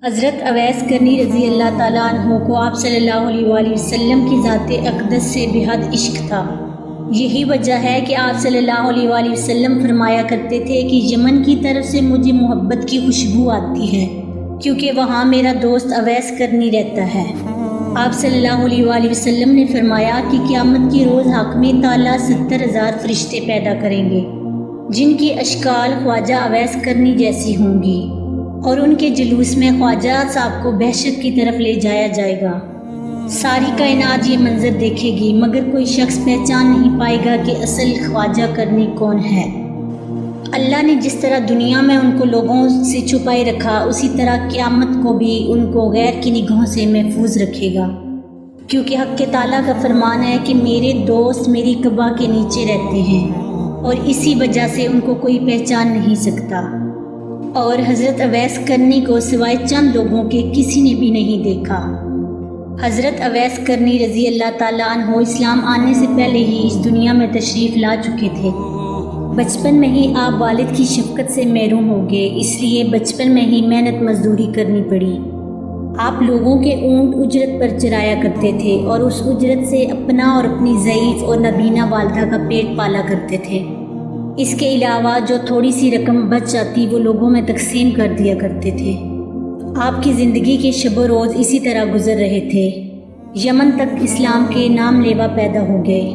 حضرت اویس کرنی رضی اللہ تعالیٰ عنہ کو آپ صلی اللہ علیہ وآلہ وسلم کی ذات اقدس سے بے حد عشق تھا۔ یہی وجہ ہے کہ آپ صلی اللہ علیہ وآلہ وسلم فرمایا کرتے تھے کہ یمن کی طرف سے مجھے محبت کی خوشبو آتی ہے، کیونکہ وہاں میرا دوست اویس کرنی رہتا ہے۔ آپ صلی اللہ علیہ وآلہ وسلم نے فرمایا کہ قیامت کی روز حاکم تعالیٰ 70,000 فرشتے پیدا کریں گے، جن کی اشکال خواجہ اویس کرنی جیسی ہوں گی، اور ان کے جلوس میں خواجہ صاحب کو بہشت کی طرف لے جایا جائے گا۔ ساری کائنات یہ منظر دیکھے گی، مگر کوئی شخص پہچان نہیں پائے گا کہ اصل خواجہ کرنی کون ہے۔ اللہ نے جس طرح دنیا میں ان کو لوگوں سے چھپائے رکھا، اسی طرح قیامت کو بھی ان کو غیر کی نگاہوں سے محفوظ رکھے گا، کیونکہ حق تعالیٰ کا فرمان ہے کہ میرے دوست میری قبا کے نیچے رہتے ہیں، اور اسی وجہ سے ان کو کوئی پہچان نہیں سکتا۔ اور حضرت اویس کرنی کو سوائے چند لوگوں کے کسی نے بھی نہیں دیکھا۔ حضرت اویس کرنی رضی اللہ تعالیٰ عنہ اسلام آنے سے پہلے ہی اس دنیا میں تشریف لا چکے تھے۔ بچپن میں ہی آپ والد کی شفقت سے محروم ہو گئے، اس لیے بچپن میں ہی محنت مزدوری کرنی پڑی۔ آپ لوگوں کے اونٹ اجرت پر چرایا کرتے تھے، اور اس اجرت سے اپنا اور اپنی ضعیف اور نابینا والدہ کا پیٹ پالا کرتے تھے۔ اس کے علاوہ جو تھوڑی سی رقم بچ جاتی وہ لوگوں میں تقسیم کر دیا کرتے تھے۔ آپ کی زندگی کے شب و روز اسی طرح گزر رہے تھے۔ یمن تک اسلام کے نام لیوا پیدا ہو گئے۔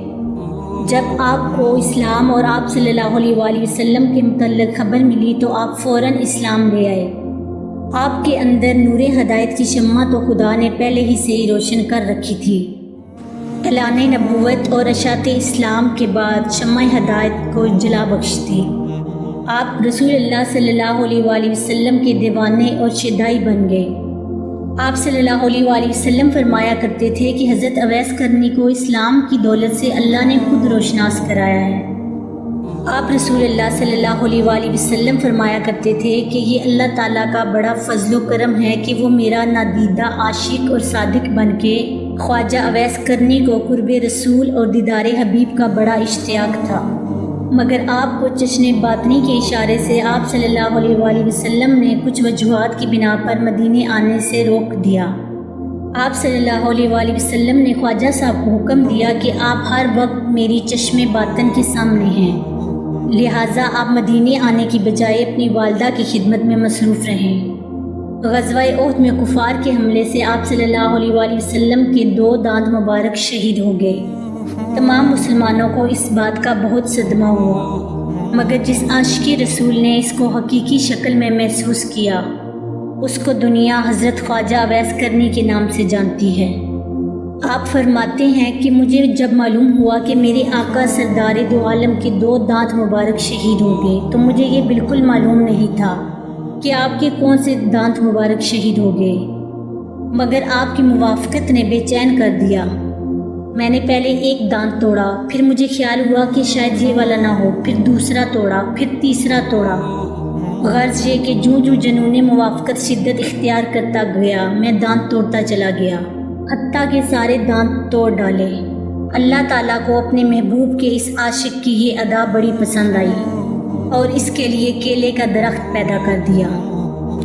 جب آپ کو اسلام اور آپ صلی اللہ علیہ وآلہ وسلم کے متعلق خبر ملی تو آپ فوراً اسلام لے آئے۔ آپ کے اندر نور ہدایت کی شمع تو خدا نے پہلے ہی سے ہی روشن کر رکھی تھی۔ اعلان نبوت اور اشاعت اسلام کے بعد شمع ہدایت کو جلا بخشتی۔ آپ رسول اللہ صلی اللہ علیہ وآلہ وسلم کے دیوانے اور شیدائی بن گئے۔ آپ صلی اللہ علیہ وآلہ وسلم فرمایا کرتے تھے کہ حضرت اویس کرنی کو اسلام کی دولت سے اللہ نے خود روشناس کرایا ہے۔ آپ رسول اللہ صلی اللہ علیہ وآلہ وسلم فرمایا کرتے تھے کہ یہ اللہ تعالیٰ کا بڑا فضل و کرم ہے کہ وہ میرا نادیدہ عاشق اور صادق بن کے خواجہ اویس کرنی کو قرب رسول اور دیدار حبیب کا بڑا اشتیاق تھا، مگر آپ کو چشم باطنی کے اشارے سے آپ صلی اللہ علیہ وآلہ وسلم نے کچھ وجوہات کی بنا پر مدینے آنے سے روک دیا۔ آپ صلی اللہ علیہ وآلہ وسلم نے خواجہ صاحب کو حکم دیا کہ آپ ہر وقت میری چشم باطن کے سامنے ہیں، لہٰذا آپ مدینے آنے کی بجائے اپنی والدہ کی خدمت میں مصروف رہیں۔ غزوہ احد میں کفار کے حملے سے آپ صلی اللہ علیہ وآلہ وسلم کے 2 دانت مبارک شہید ہو گئے۔ تمام مسلمانوں کو اس بات کا بہت صدمہ ہوا، مگر جس عاشق رسول نے اس کو حقیقی شکل میں محسوس کیا، اس کو دنیا حضرت خواجہ اویس کرنی کے نام سے جانتی ہے۔ آپ فرماتے ہیں کہ مجھے جب معلوم ہوا کہ میرے آقا سردار دو عالم کے 2 دانت مبارک شہید ہو گئے تو مجھے یہ بالکل معلوم نہیں تھا کہ آپ کے کون سے دانت مبارک شہید ہو گئے، مگر آپ کی موافقت نے بے چین کر دیا۔ میں نے پہلے ایک دانت توڑا، پھر مجھے خیال ہوا کہ شاید یہ والا نہ ہو، پھر دوسرا توڑا، پھر تیسرا توڑا۔ غرض یہ کہ جوں جنون موافقت شدت اختیار کرتا گیا، میں دانت توڑتا چلا گیا، حتیٰ کہ سارے دانت توڑ ڈالے۔ اللہ تعالیٰ کو اپنے محبوب کے اس عاشق کی یہ ادا بڑی پسند آئی، اور اس کے لیے کیلے کا درخت پیدا کر دیا،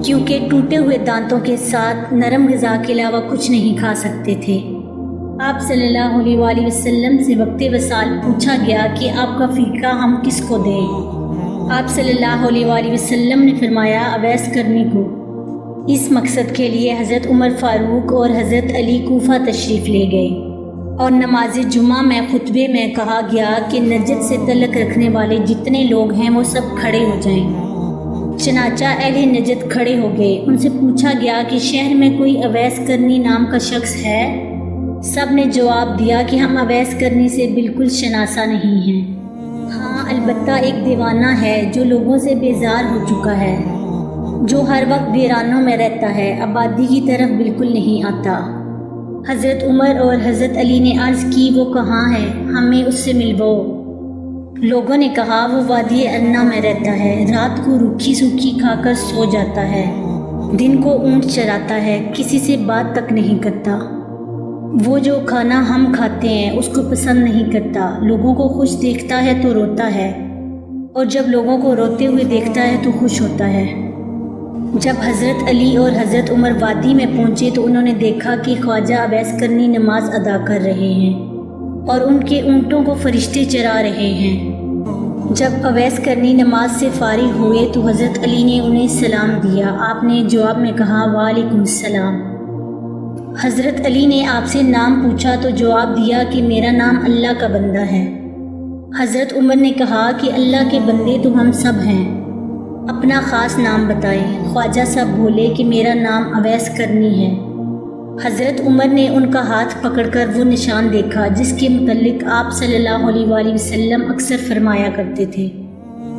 کیونکہ ٹوٹے ہوئے دانتوں کے ساتھ نرم غذا کے علاوہ کچھ نہیں کھا سکتے تھے۔ آپ صلی اللہ علیہ وآلہ وسلم سے وقت وصال پوچھا گیا کہ آپ کا فیقہ ہم کس کو دیں؟ آپ صلی اللہ علیہ وآلہ وسلم نے فرمایا اویس کرنی کو۔ اس مقصد کے لیے حضرت عمر فاروق اور حضرت علی کوفہ تشریف لے گئے، اور نماز جمعہ میں خطبے میں کہا گیا کہ نجد سے تعلق رکھنے والے جتنے لوگ ہیں وہ سب کھڑے ہو جائیں۔ چنانچہ اہل نجد کھڑے ہو گئے۔ ان سے پوچھا گیا کہ شہر میں کوئی اویس کرنی نام کا شخص ہے؟ سب نے جواب دیا کہ ہم اویس کرنی سے بالکل شناسا نہیں ہیں۔ ہاں، البتہ ایک دیوانہ ہے جو لوگوں سے بیزار ہو چکا ہے، جو ہر وقت ویرانوں میں رہتا ہے، آبادی کی طرف بالکل نہیں آتا۔ حضرت عمر اور حضرت علی نے عرض کی وہ کہاں ہے، ہمیں اس سے ملواؤ۔ لوگوں نے کہا وہ وادی انا میں رہتا ہے، رات کو روکھی سوکھی کھا کر سو جاتا ہے، دن کو اونٹ چراتا ہے، کسی سے بات تک نہیں کرتا۔ وہ جو کھانا ہم کھاتے ہیں اس کو پسند نہیں کرتا، لوگوں کو خوش دیکھتا ہے تو روتا ہے، اور جب لوگوں کو روتے ہوئے دیکھتا ہے تو خوش ہوتا ہے۔ جب حضرت علی اور حضرت عمر وادی میں پہنچے تو انہوں نے دیکھا کہ خواجہ اویس کرنی نماز ادا کر رہے ہیں اور ان کے اونٹوں کو فرشتے چرا رہے ہیں۔ جب اویس کرنی نماز سے فارغ ہوئے تو حضرت علی نے انہیں سلام دیا۔ آپ نے جواب میں کہا وعلیکم السلام۔ حضرت علی نے آپ سے نام پوچھا تو جواب دیا کہ میرا نام اللہ کا بندہ ہے۔ حضرت عمر نے کہا کہ اللہ کے بندے تو ہم سب ہیں، اپنا خاص نام بتائیں۔ خواجہ صاحب بولے کہ میرا نام اویس کرنی ہے۔ حضرت عمر نے ان کا ہاتھ پکڑ کر وہ نشان دیکھا جس کے متعلق آپ صلی اللہ علیہ وآلہ وسلم اکثر فرمایا کرتے تھے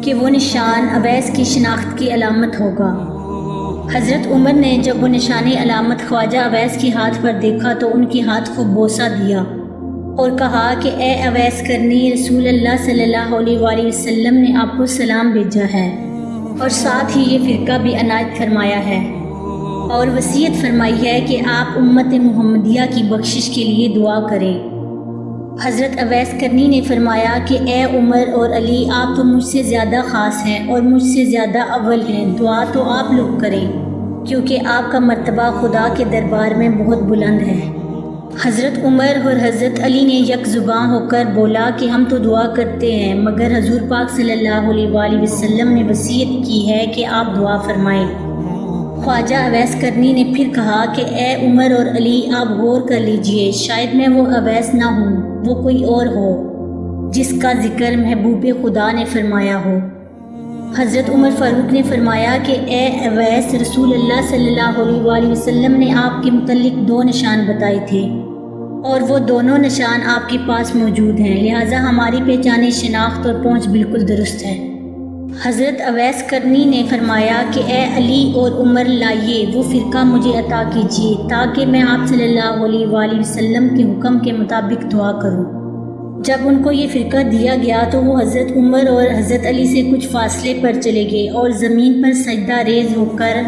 کہ وہ نشان اویس کی شناخت کی علامت ہوگا۔ حضرت عمر نے جب وہ نشان علامت خواجہ اویس کے ہاتھ پر دیکھا تو ان کے ہاتھ کو بوسہ دیا اور کہا کہ اے اویس کرنی، رسول اللہ صلی اللہ علیہ وآلہ وسلم نے آپ کو سلام بھیجا ہے اور ساتھ ہی یہ فرقہ بھی عنایت فرمایا ہے اور وصیت فرمائی ہے کہ آپ امت محمدیہ کی بخشش کے لیے دعا کریں۔ حضرت اویس کرنی نے فرمایا کہ اے عمر اور علی، آپ تو مجھ سے زیادہ خاص ہیں اور مجھ سے زیادہ اول ہیں، دعا تو آپ لوگ کریں کیونکہ آپ کا مرتبہ خدا کے دربار میں بہت بلند ہے۔ حضرت عمر اور حضرت علی نے یک زباں ہو کر بولا کہ ہم تو دعا کرتے ہیں، مگر حضور پاک صلی اللہ علیہ وآلہ وسلم نے وصیت کی ہے کہ آپ دعا فرمائیں۔ خواجہ اویس کرنی نے پھر کہا کہ اے عمر اور علی، آپ غور کر لیجئے، شاید میں وہ اویس نہ ہوں، وہ کوئی اور ہو جس کا ذکر محبوب خدا نے فرمایا ہو۔ حضرت عمر فاروق نے فرمایا کہ اے اویس، رسول اللہ صلی اللہ علیہ وآلہ وسلم نے آپ کے متعلق 2 نشان بتائے تھے اور وہ دونوں نشان آپ کے پاس موجود ہیں، لہٰذا ہماری پہچان، شناخت اور پہنچ بالکل درست ہے۔ حضرت اویس کرنی نے فرمایا کہ اے علی اور عمر، لائیے وہ فرقہ مجھے عطا کیجیے تاکہ میں آپ صلی اللہ علیہ وآلہ وسلم کے حکم کے مطابق دعا کروں۔ جب ان کو یہ فرقہ دیا گیا تو وہ حضرت عمر اور حضرت علی سے کچھ فاصلے پر چلے گئے اور زمین پر سجدہ ریز ہو کر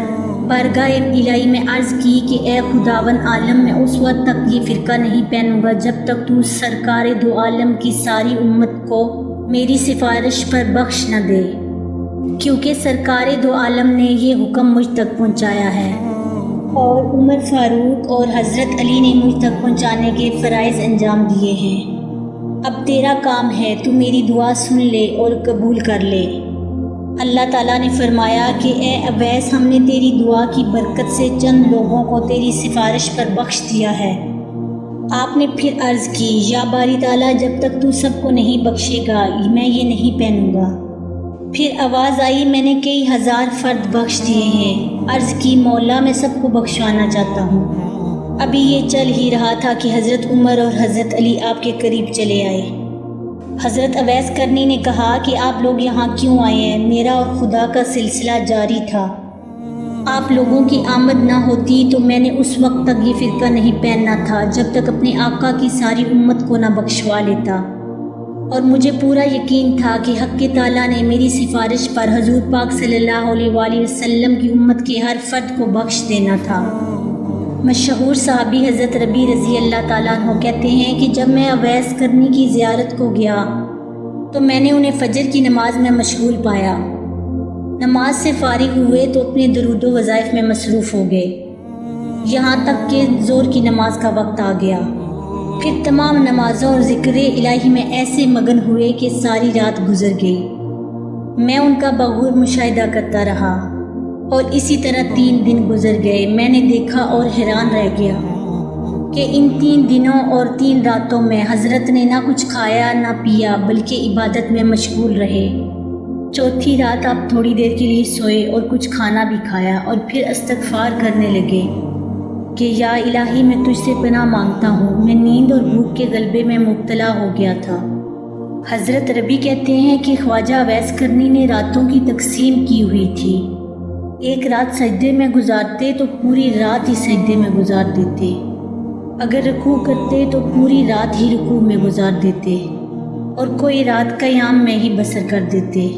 بارگاہ الہی میں عرض کی کہ اے خداوند عالم، میں اس وقت تک یہ فرقہ نہیں پہنوں گا جب تک تو سرکار دو عالم کی ساری امت کو میری سفارش پر بخش نہ دے، کیونکہ سرکار دو عالم نے یہ حکم مجھ تک پہنچایا ہے اور عمر فاروق اور حضرت علی نے مجھ تک پہنچانے کے فرائض انجام دیے ہیں۔ اب تیرا کام ہے، تو میری دعا سن لے اور قبول کر لے۔ اللہ تعالیٰ نے فرمایا کہ اے اویس، ہم نے تیری دعا کی برکت سے چند لوگوں کو تیری سفارش پر بخش دیا ہے۔ آپ نے پھر عرض کی، یا باری تعالیٰ، جب تک تو سب کو نہیں بخشے گا میں یہ نہیں پہنوں گا۔ پھر آواز آئی، میں نے کئی ہزار فرد بخش دیے ہیں۔ عرض کی، مولا، میں سب کو بخشوانا چاہتا ہوں۔ ابھی یہ چل ہی رہا تھا کہ حضرت عمر اور حضرت علی آپ کے قریب چلے آئے۔ حضرت اویس کرنی نے کہا کہ آپ لوگ یہاں کیوں آئے ہیں؟ میرا اور خدا کا سلسلہ جاری تھا، آپ لوگوں کی آمد نہ ہوتی تو میں نے اس وقت تک یہ فرقہ نہیں پہننا تھا جب تک اپنے آقا کی ساری امت کو نہ بخشوا لیتا، اور مجھے پورا یقین تھا کہ حق تعالیٰ نے میری سفارش پر حضور پاک صلی اللہ علیہ وآلہ وسلم کی امت کے ہر فرد کو بخش دینا تھا۔ مشہور صحابی حضرت ربیع رضی اللہ تعالیٰ عنہ کہتے ہیں کہ جب میں اویس کرنی کی زیارت کو گیا تو میں نے انہیں فجر کی نماز میں مشغول پایا۔ نماز سے فارغ ہوئے تو اپنے درود و وظائف میں مصروف ہو گئے، یہاں تک کہ ظہر کی نماز کا وقت آ گیا۔ پھر تمام نمازوں اور ذکر الہی میں ایسے مگن ہوئے کہ ساری رات گزر گئی۔ میں ان کا بغور مشاہدہ کرتا رہا اور اسی طرح 3 دن گزر گئے۔ میں نے دیکھا اور حیران رہ گیا کہ ان 3 دنوں اور 3 راتوں میں حضرت نے نہ کچھ کھایا نہ پیا بلکہ عبادت میں مشغول رہے۔ چوتھی رات آپ تھوڑی دیر کے لیے سوئے اور کچھ کھانا بھی کھایا اور پھر استغفار کرنے لگے کہ یا الہی، میں تجھ سے پناہ مانگتا ہوں، میں نیند اور بھوک کے غلبے میں مبتلا ہو گیا تھا۔ حضرت ربیع کہتے ہیں کہ خواجہ اویس کرنی نے راتوں کی تقسیم کی ہوئی تھی، ایک رات سجدے میں گزارتے تو پوری رات ہی سجدے میں گزار دیتے، اگر رکوع کرتے تو پوری رات ہی رکوع میں گزار دیتے، اور کوئی رات قیام میں ہی بسر کر دیتے،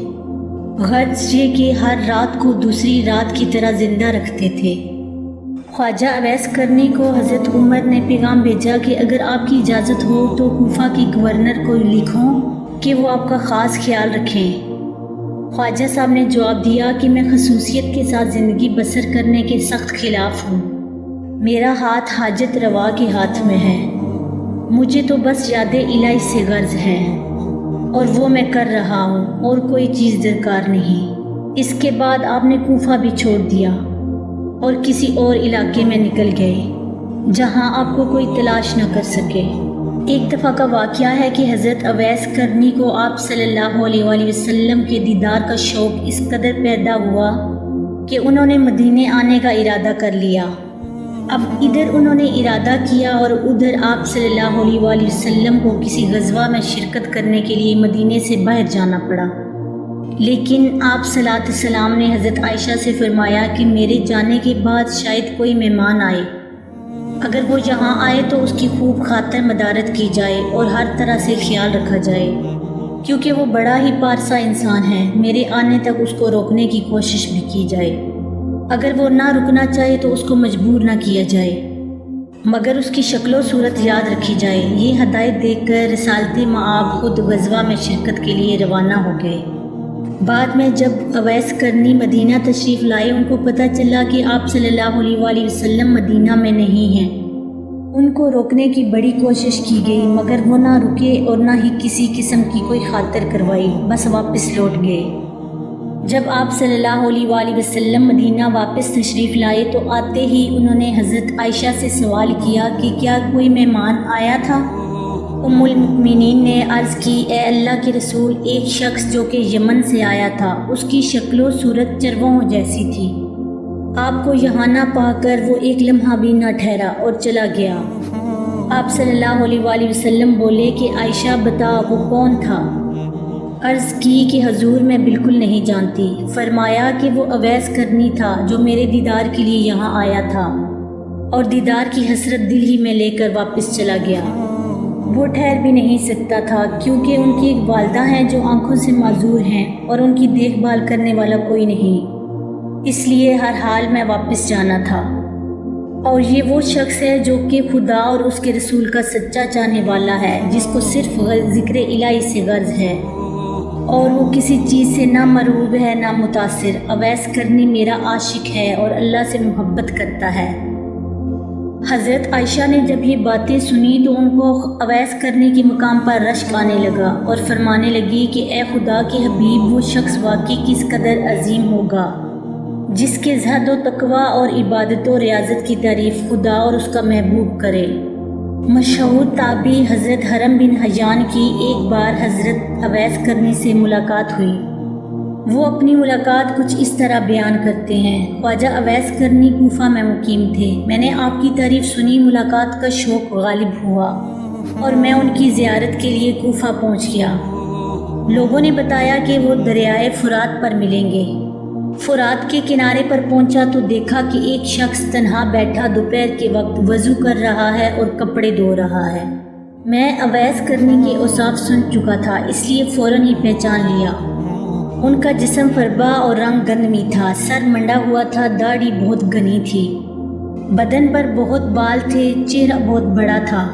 غرض یہ کہ ہر رات کو دوسری رات کی طرح زندہ رکھتے تھے۔ خواجہ اویس کرنی کو حضرت عمر نے پیغام بھیجا کہ اگر آپ کی اجازت ہو تو کوفہ کی گورنر کو لکھوں کہ وہ آپ کا خاص خیال رکھیں۔ خواجہ صاحب نے جواب دیا کہ میں خصوصیت کے ساتھ زندگی بسر کرنے کے سخت خلاف ہوں۔ میرا ہاتھ حاجت روا کے ہاتھ میں ہے، مجھے تو بس یاد الہی سے غرض ہے اور وہ میں کر رہا ہوں، اور کوئی چیز درکار نہیں۔ اس کے بعد آپ نے کوفہ بھی چھوڑ دیا اور کسی اور علاقے میں نکل گئے جہاں آپ کو کوئی تلاش نہ کر سکے۔ ایک دفعہ کا واقعہ ہے کہ حضرت اویس کرنی کو آپ صلی اللہ علیہ وآلہ وسلم کے دیدار کا شوق اس قدر پیدا ہوا کہ انہوں نے مدینے آنے کا ارادہ کر لیا۔ اب ادھر انہوں نے ارادہ کیا اور ادھر آپ صلی اللہ علیہ وآلہ وسلم کو کسی غزوہ میں شرکت کرنے کے لیے مدینے سے باہر جانا پڑا۔ لیکن آپ صلاۃ السلام نے حضرت عائشہ سے فرمایا کہ میرے جانے کے بعد شاید کوئی مہمان آئے، اگر وہ یہاں آئے تو اس کی خوب خاطر مدارت کی جائے اور ہر طرح سے خیال رکھا جائے، کیونکہ وہ بڑا ہی پارسا انسان ہے، میرے آنے تک اس کو روکنے کی کوشش بھی کی جائے، اگر وہ نہ رکنا چاہے تو اس کو مجبور نہ کیا جائے، مگر اس کی شکل و صورت یاد رکھی جائے۔ یہ ہدایت دے کر رسالت مآب خود غزوہ میں شرکت کے لیے روانہ ہو گئے۔ بعد میں جب اویس کرنی مدینہ تشریف لائے، ان کو پتہ چلا کہ آپ صلی اللہ علیہ وآلہ وسلم مدینہ میں نہیں ہیں۔ ان کو روکنے کی بڑی کوشش کی گئی، مگر وہ نہ رکے اور نہ ہی کسی قسم کی کوئی خاطر کروائی، بس واپس لوٹ گئے۔ جب آپ صلی اللہ علیہ وآلہ وسلم مدینہ واپس تشریف لائے تو آتے ہی انہوں نے حضرت عائشہ سے سوال کیا کہ کیا کوئی مہمان آیا تھا؟ ام المؤمنین نے عرض کی، اے اللہ کے رسول، ایک شخص جو کہ یمن سے آیا تھا، اس کی شکل و صورت چرواہوں جیسی تھی، آپ کو یہاں نہ پا کر وہ ایک لمحہ بھی نہ ٹھہرا اور چلا گیا۔ آپ صلی اللہ علیہ وآلہ وسلم بولے کہ عائشہ بتا وہ کون تھا؟ عرض کی کہ حضور میں بالکل نہیں جانتی۔ فرمایا کہ وہ اویس کرنی تھا جو میرے دیدار کے لیے یہاں آیا تھا اور دیدار کی حسرت دل ہی میں لے کر واپس چلا گیا۔ وہ ٹھہر بھی نہیں سکتا تھا کیونکہ ان کی ایک والدہ ہیں جو آنکھوں سے معذور ہیں اور ان کی دیکھ بھال کرنے والا کوئی نہیں، اس لیے ہر حال میں واپس جانا تھا۔ اور یہ وہ شخص ہے جو کہ خدا اور اس کے رسول کا سچا چاہنے والا ہے، جس کو صرف ذکر الہی سے غرض ہے اور وہ کسی چیز سے نہ مرعوب ہے نہ متاثر۔ اویس کرنی میرا عاشق ہے اور اللہ سے محبت کرتا ہے۔ حضرت عائشہ نے جب یہ باتیں سنی تو ان کو اویس کرنی کے مقام پر رشک آنے لگا اور فرمانے لگی کہ اے خدا کے حبیب، وہ شخص واقعی کس قدر عظیم ہوگا جس کے زہد و تقوی اور عبادت و ریاضت کی تعریف خدا اور اس کا محبوب کرے۔ مشہور تابعی حضرت حرم بن حیان کی ایک بار حضرت اویس کرنی سے ملاقات ہوئی۔ وہ اپنی ملاقات کچھ اس طرح بیان کرتے ہیں، خواجہ اویس کرنی کوفہ میں مقیم تھے، میں نے آپ کی تعریف سنی، ملاقات کا شوق غالب ہوا اور میں ان کی زیارت کے لیے کوفہ پہنچ گیا۔ لوگوں نے بتایا کہ وہ دریائے فرات پر ملیں گے۔ فرات کے کنارے پر پہنچا تو دیکھا کہ ایک شخص تنہا بیٹھا دوپہر کے وقت وضو کر رہا ہے اور کپڑے دھو رہا ہے۔ میں اویس کرنی کے اوصاف سن چکا تھا، اس لیے فوراً ہی پہچان لیا۔ ان کا جسم فربا اور رنگ گندمی تھا، سر منڈا ہوا تھا، داڑھی بہت گھنی تھی، بدن پر بہت بال تھے، چہرہ بہت بڑا تھا،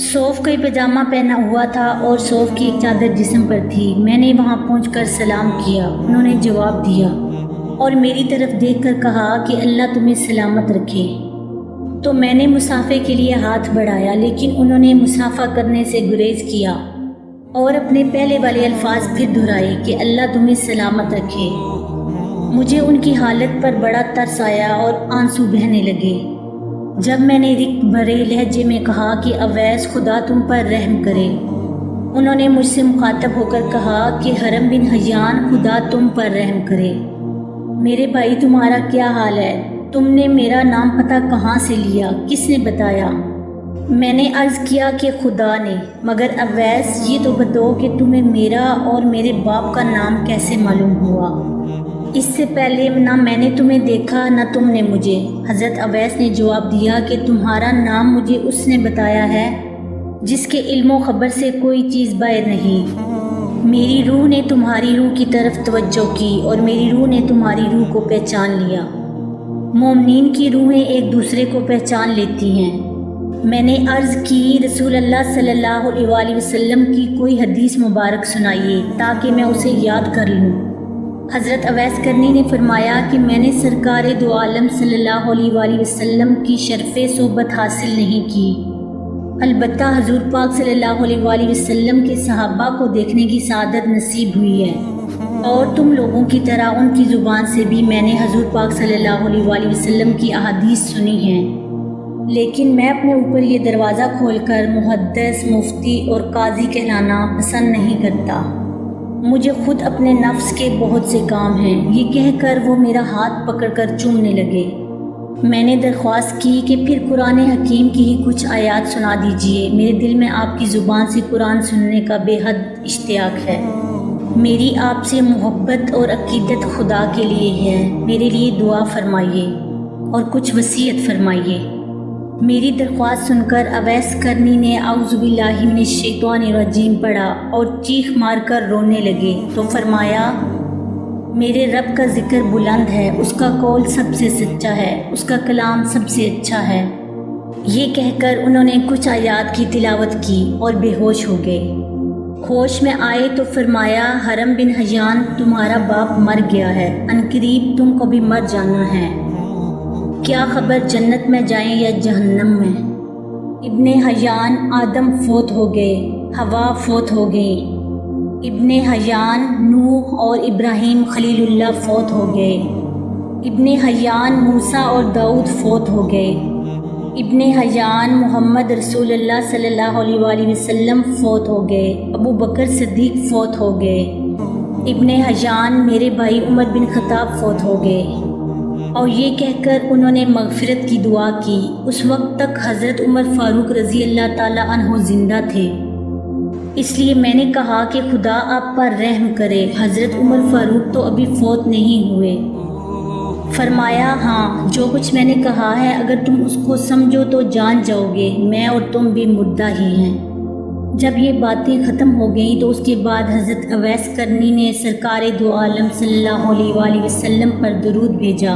صوف کا پاجامہ پہنا ہوا تھا اور صوف کی ایک چادر جسم پر تھی۔ میں نے وہاں پہنچ کر سلام کیا، انہوں نے جواب دیا اور میری طرف دیکھ کر کہا کہ اللہ تمہیں سلامت رکھے۔ تو میں نے مصافحے کے لیے ہاتھ بڑھایا، لیکن انہوں نے مصافحہ کرنے سے گریز کیا اور اپنے پہلے والے الفاظ پھر دہرائے کہ اللہ تمہیں سلامت رکھے۔ مجھے ان کی حالت پر بڑا ترس آیا اور آنسو بہنے لگے۔ جب میں نے رقت بھرے لہجے میں کہا کہ اویس، خدا تم پر رحم کرے، انہوں نے مجھ سے مخاطب ہو کر کہا کہ حرم بن حیان، خدا تم پر رحم کرے۔ میرے بھائی، تمہارا کیا حال ہے؟ تم نے میرا نام پتہ کہاں سے لیا؟ کس نے بتایا؟ میں نے عرض کیا کہ خدا نے۔ مگر اویس، یہ تو بتاؤ کہ تمہیں میرا اور میرے باپ کا نام کیسے معلوم ہوا؟ اس سے پہلے نہ میں نے تمہیں دیکھا نہ تم نے مجھے۔ حضرت اویس نے جواب دیا کہ تمہارا نام مجھے اس نے بتایا ہے جس کے علم و خبر سے کوئی چیز باہر نہیں۔ میری روح نے تمہاری روح کی طرف توجہ کی اور میری روح نے تمہاری روح کو پہچان لیا۔ مومنین کی روحیں ایک دوسرے کو پہچان لیتی ہیں۔ میں نے عرض کی، رسول اللہ صلی اللہ علیہ وآلہ وسلم کی کوئی حدیث مبارک سنائیے تاکہ میں اسے یاد کر لوں۔ حضرت اویس کرنی نے فرمایا کہ میں نے سرکار دو عالم صلی اللہ علیہ وآلہ وسلم کی شرف صحبت حاصل نہیں کی، البتہ حضور پاک صلی اللہ علیہ وآلہ وسلم کے صحابہ کو دیکھنے کی سعادت نصیب ہوئی ہے، اور تم لوگوں کی طرح ان کی زبان سے بھی میں نے حضور پاک صلی اللہ علیہ وآلہ وسلم کی احادیث سنی ہیں، لیکن میں اپنے اوپر یہ دروازہ کھول کر محدث، مفتی اور قاضی کہلانا پسند نہیں کرتا۔ مجھے خود اپنے نفس کے بہت سے کام ہیں، یہ کہہ کر وہ میرا ہاتھ پکڑ کر چومنے لگے۔ میں نے درخواست کی کہ پھر قرآن حکیم کی ہی کچھ آیات سنا دیجئے، میرے دل میں آپ کی زبان سے قرآن سننے کا بے حد اشتیاق ہے۔ میری آپ سے محبت اور عقیدت خدا کے لیے ہے، میرے لیے دعا فرمائیے اور کچھ وصیت فرمائیے۔ میری درخواست سن کر اویس کرنی نے اعوذ باللہ من الشیطان الرجیم پڑھا اور چیخ مار کر رونے لگے، تو فرمایا میرے رب کا ذکر بلند ہے، اس کا قول سب سے سچا ہے، اس کا کلام سب سے اچھا ہے۔ یہ کہہ کر انہوں نے کچھ آیات کی تلاوت کی اور بے ہوش ہو گئے۔ ہوش میں آئے تو فرمایا حرم بن حیان تمہارا باپ مر گیا ہے، عنقریب تم کو بھی مر جانا ہے، کیا خبر جنت میں جائیں یا جہنم میں؟ ابن حیان آدم فوت ہو گئے، حوا فوت ہو گئی، ابن حیان نوح اور ابراہیم خلیل اللہ فوت ہو گئے، ابن حیان موسیٰ اور داؤد فوت ہو گئے، ابن حیان محمد رسول اللہ صلی اللہ علیہ وآلہ وسلم فوت ہو گئے، ابو بکر صدیق فوت ہو گئے، ابن حیان میرے بھائی عمر بن خطاب فوت ہو گئے۔ اور یہ کہہ کر انہوں نے مغفرت کی دعا کی۔ اس وقت تک حضرت عمر فاروق رضی اللہ تعالیٰ عنہ زندہ تھے، اس لیے میں نے کہا کہ خدا آپ پر رحم کرے، حضرت عمر فاروق تو ابھی فوت نہیں ہوئے۔ فرمایا ہاں، جو کچھ میں نے کہا ہے اگر تم اس کو سمجھو تو جان جاؤ گے، میں اور تم بھی مردہ ہی ہیں۔ جب یہ باتیں ختم ہو گئیں تو اس کے بعد حضرت اویس کرنی نے سرکار دو عالم صلی اللہ علیہ وآلہ وسلم پر درود بھیجا،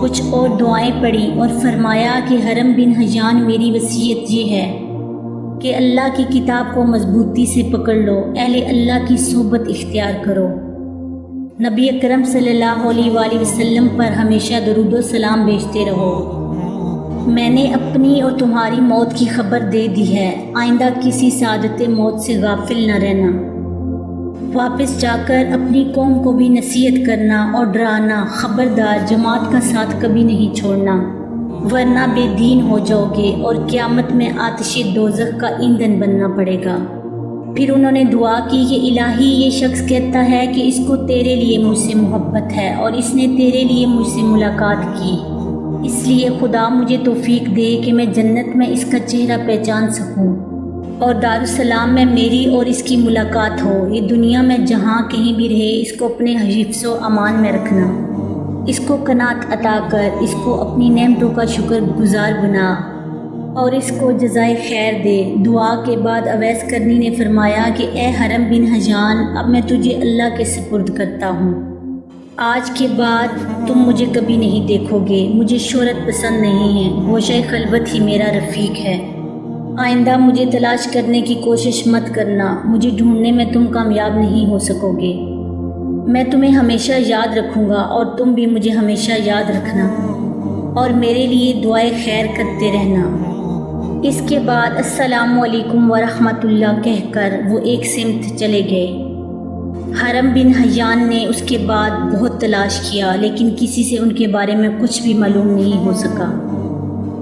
کچھ اور دعائیں پڑھی اور فرمایا کہ حرم بن حیان میری وصیت یہ ہے کہ اللہ کی کتاب کو مضبوطی سے پکڑ لو، اہل اللہ کی صحبت اختیار کرو، نبی اکرم صلی اللہ علیہ وآلہ وسلم پر ہمیشہ درود و سلام بھیجتے رہو۔ میں نے اپنی اور تمہاری موت کی خبر دے دی ہے، آئندہ کسی سعادت موت سے غافل نہ رہنا، واپس جا کر اپنی قوم کو بھی نصیحت کرنا اور ڈرانا، خبردار جماعت کا ساتھ کبھی نہیں چھوڑنا، ورنہ بے دین ہو جاؤ گے اور قیامت میں آتش دوزخ کا ایندھن بننا پڑے گا۔ پھر انہوں نے دعا کی کہ الہی یہ شخص کہتا ہے کہ اس کو تیرے لیے مجھ سے محبت ہے اور اس نے تیرے لیے مجھ سے ملاقات کی، اس لیے خدا مجھے توفیق دے کہ میں جنت میں اس کا چہرہ پہچان سکوں اور دارالسلام میں میری اور اس کی ملاقات ہو، یہ دنیا میں جہاں کہیں بھی رہے اس کو اپنے حفظ و امان میں رکھنا، اس کو قناعت عطا کر، اس کو اپنی نعمتوں کا شکر گزار بنا اور اس کو جزائے خیر دے۔ دعا کے بعد اویس کرنی نے فرمایا کہ اے حرم بن حیان، اب میں تجھے اللہ کے سپرد کرتا ہوں، آج کے بعد تم مجھے کبھی نہیں دیکھو گے، مجھے شہرت پسند نہیں ہے، گوشہ خلوت ہی میرا رفیق ہے، آئندہ مجھے تلاش کرنے کی کوشش مت کرنا، مجھے ڈھونڈنے میں تم کامیاب نہیں ہو سکو گے، میں تمہیں ہمیشہ یاد رکھوں گا اور تم بھی مجھے ہمیشہ یاد رکھنا اور میرے لیے دعائے خیر کرتے رہنا۔ اس کے بعد السلام علیکم ورحمۃ اللہ کہہ کر وہ ایک سمت چلے گئے۔ حرم بن حیان نے اس کے بعد بہت تلاش کیا لیکن کسی سے ان کے بارے میں کچھ بھی معلوم نہیں ہو سکا،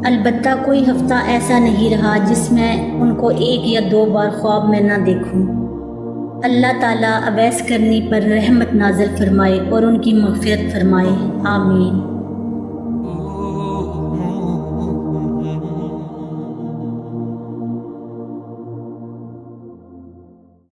البتہ کوئی ہفتہ ایسا نہیں رہا جس میں ان کو ایک یا دو بار خواب میں نہ دیکھوں۔ اللہ تعالیٰ اویس کرنی پر رحمت نازل فرمائے اور ان کی مغفرت فرمائے، آمین۔